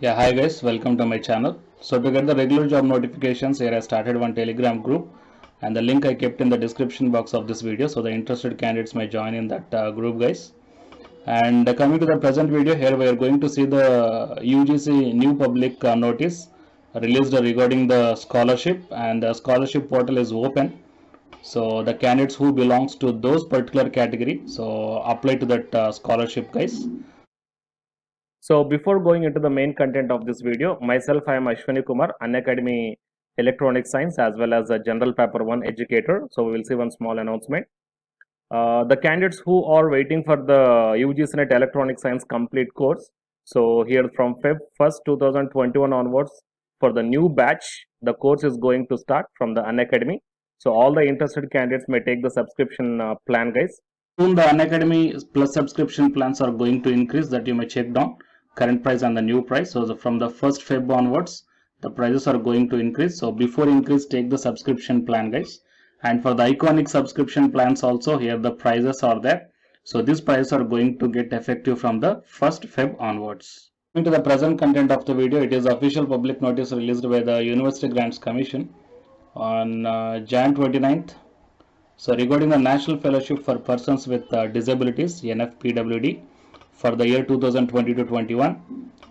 Yeah, hi guys, welcome to my channel. So to get the regular job notifications, here I started one Telegram group and the link I kept in the description box of this video, so the interested candidates may join in that group, guys. And coming to the present video, here we are going to see the UGC new public notice released regarding the scholarship, and the scholarship portal is open. So the candidates who belongs to those particular category, so apply to that scholarship, guys. So before going into the main content of this video, myself I am Ashwani Kumar, Unacademy Electronic Science as well as a General Paper 1 educator. So we will see one small announcement. The candidates who are waiting for the UGC NET Electronic Science complete course. So here from Feb 1st 2021 onwards, for the new batch, the course is going to start from the Unacademy. So all the interested candidates may take the subscription plan, guys. Soon the Unacademy plus subscription plans are going to increase, that you may check down current price and the new price. So from the 1st Feb onwards, the prices are going to increase. So before increase, take the subscription plan, guys. And for the iconic subscription plans also, here the prices are there. So these prices are going to get effective from the 1st Feb onwards. Into the present content of the video, it is official public notice released by the University Grants Commission on Jan 29th. So regarding the National Fellowship for Persons with Disabilities, NFPWD, for the year 2020-21.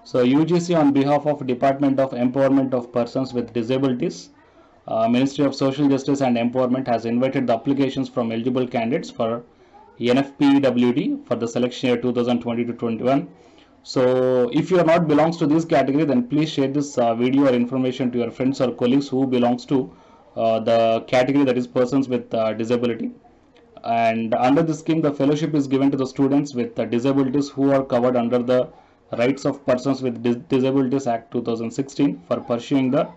So UGC on behalf of Department of Empowerment of Persons with Disabilities, Ministry of Social Justice and Empowerment has invited the applications from eligible candidates for NFPWD for the selection year 2020-21. So if you are not belongs to this category, then please share this video or information to your friends or colleagues who belongs to the category, that is persons with disability. And under this scheme, the fellowship is given to the students with disabilities who are covered under the Rights of Persons with Disabilities Act 2016 for pursuing the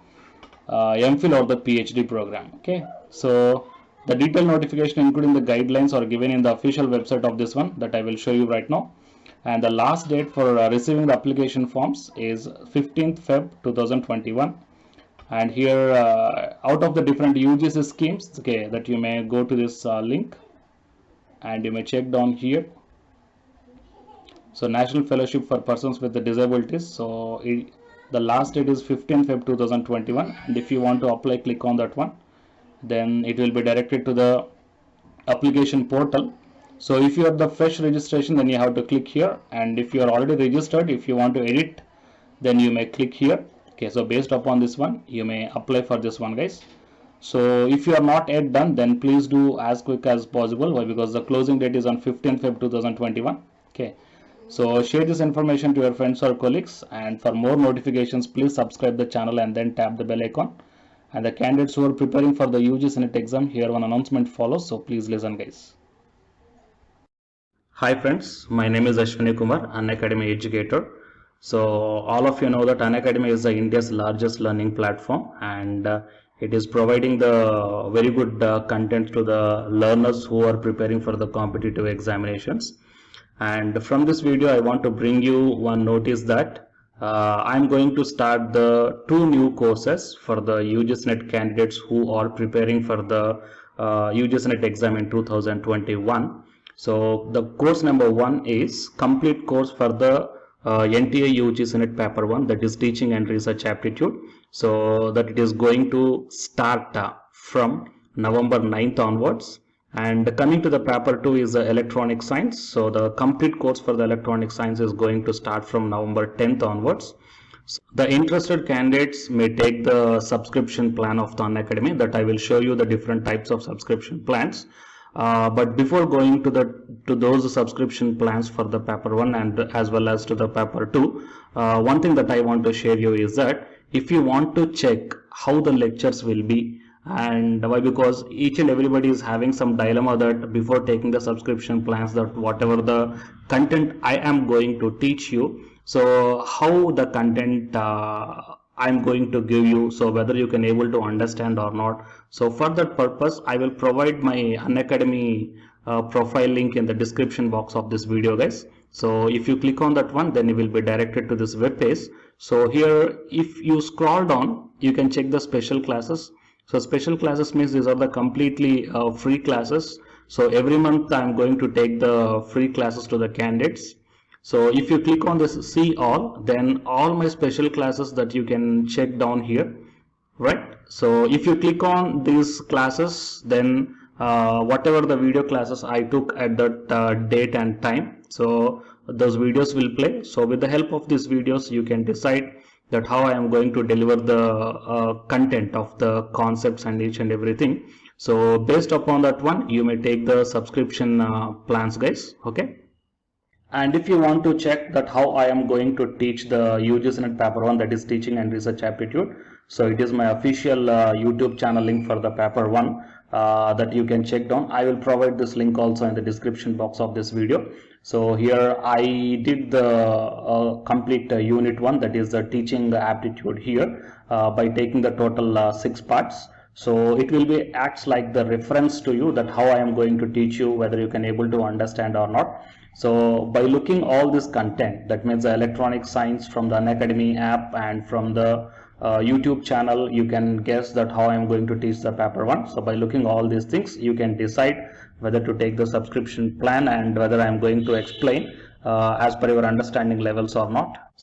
MPhil or the PhD program. Okay, so the detailed notification including the guidelines are given in the official website of this one that I will show you right now. And the last date for receiving the application forms is 15th Feb 2021. And here out of the different UGC schemes, okay, that you may go to this link and you may check down here. So National Fellowship for Persons with the Disabilities, so the last date is 15th Feb 2021, and if you want to apply, click on that one, then it will be directed to the application portal. So if you have the fresh registration, then you have to click here, and if you are already registered, if you want to edit, then you may click here. Okay, so based upon this one, you may apply for this one, guys. So if you are not yet done, then please do as quick as possible. Why? Because the closing date is on 15th Feb 2021. Okay, so share this information to your friends or colleagues, and for more notifications, please subscribe the channel and then tap the bell icon. And the candidates who are preparing for the UGC NET exam, here one announcement follows, so please listen, guys. Hi friends, my name is Ashwani Kumar, Unacademy educator. So all of you know that Unacademy is India's largest learning platform, and it is providing the very good content to the learners who are preparing for the competitive examinations. And from this video, I want to bring you one notice that I'm going to start the 2 new courses for the UGC NET candidates who are preparing for the UGC NET exam in 2021. So the course number 1 is complete course for the NTA UGC NET paper 1, that is teaching and research aptitude. So that it is going to start from November 9th onwards. And coming to the paper 2 is electronic science. So the complete course for the electronic science is going to start from November 10th onwards. So the interested candidates may take the subscription plan of the Unacademy, that I will show you the different types of subscription plans. But before going to those subscription plans for the paper 1 and as well as to the paper 2, one thing that I want to share you is that if you want to check how the lectures will be, and why, because each and everybody is having some dilemma that before taking the subscription plans, that whatever the content I am going to teach you, so how the content I'm going to give you, so whether you can able to understand or not. So for that purpose, I will provide my Unacademy profile link in the description box of this video, guys. So if you click on that one, then you will be directed to this web page. So here, if you scroll down, you can check the special classes. So special classes means these are the completely free classes. So every month I'm going to take the free classes to the candidates. So if you click on this see all, then all my special classes that you can check down here, right? So if you click on these classes, then whatever the video classes I took at that date and time, so those videos will play. So with the help of these videos, you can decide that how I am going to deliver the content of the concepts and each and everything. So based upon that one, you may take the subscription plans, guys. Okay. And if you want to check that how I am going to teach the UGC NET paper 1, that is teaching and research aptitude, so it is my official YouTube channel link for the paper 1 that you can check down. I will provide this link also in the description box of this video. So here I did the complete unit 1, that is the teaching aptitude here by taking the total 6 parts. So it will be acts like the reference to you that how I am going to teach you, whether you can able to understand or not. So by looking all this content, that means the electronic science from the Unacademy app and from the YouTube channel, you can guess that how I am going to teach the paper 1. So by looking all these things, you can decide whether to take the subscription plan and whether I am going to explain as per your understanding levels or not.